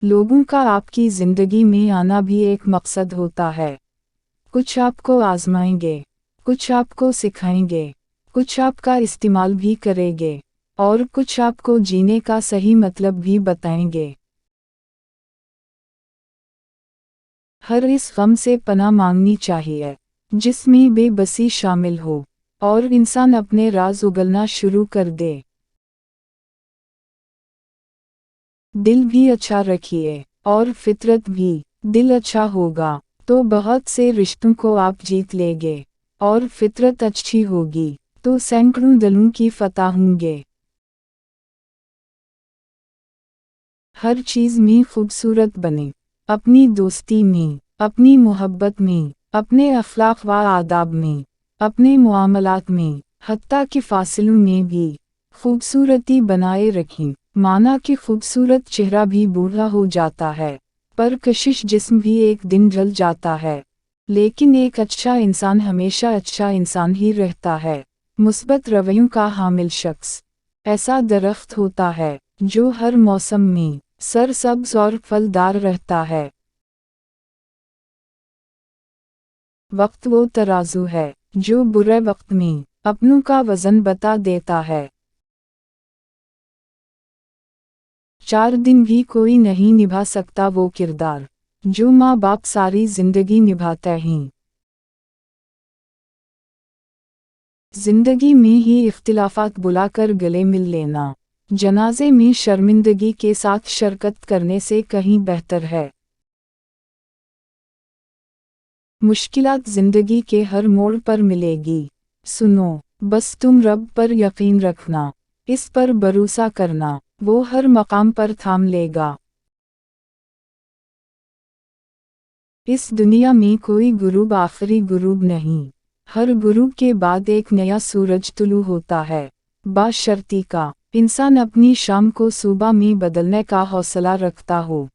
लोगों का आपकी जिंदगी में आना भी एक मकसद होता है। कुछ आपको आजमाएंगे, कुछ आपको सिखाएंगे, कुछ आपका इस्तेमाल भी करेंगे और कुछ आपको जीने का सही मतलब भी बताएंगे। हर इस गम से पनाह मांगनी चाहिए जिसमें बेबसी शामिल हो और इंसान अपने राज उगलना शुरू कर दे। दिल भी अच्छा रखिए और फितरत भी। दिल अच्छा होगा तो बहुत से रिश्तों को आप जीत लेंगे और फितरत अच्छी होगी तो सैकड़ों दिलों की फतह होंगे। हर चीज़ में खूबसूरत बने, अपनी दोस्ती में, अपनी मोहब्बत में, अपने अखलाक व आदाब में, अपने मुआमलात में, हत्ता के फासलों में भी खूबसूरती बनाए रखें। माना कि खूबसूरत चेहरा भी बूढ़ा हो जाता है, पर कशिश जिस्म भी एक दिन जल जाता है, लेकिन एक अच्छा इंसान हमेशा अच्छा इंसान ही रहता है। मुस्बत रवैयों का हामिल शख्स ऐसा दरख्त होता है जो हर मौसम में सरसब्ज और फलदार रहता है। वक्त वो तराजू है जो बुरे वक्त में अपनों का वजन बता देता है। 4 दिन भी कोई नहीं निभा सकता वो किरदार जो माँ बाप सारी जिंदगी निभाते हैं। जिंदगी में ही इख्तिलाफात बुलाकर गले मिल लेना जनाजे में शर्मिंदगी के साथ शिरकत करने से कहीं बेहतर है। मुश्किलात जिंदगी के हर मोड़ पर मिलेगी, सुनो बस तुम रब पर यकीन रखना, इस पर भरोसा करना, वो हर मकाम पर थाम लेगा। इस दुनिया में कोई गुरूब आखिरी गुरूब नहीं, हर गुरूब के बाद एक नया सूरज तुलू होता है। बाशर्ती का इंसान अपनी शाम को सुबह में बदलने का हौसला रखता हो।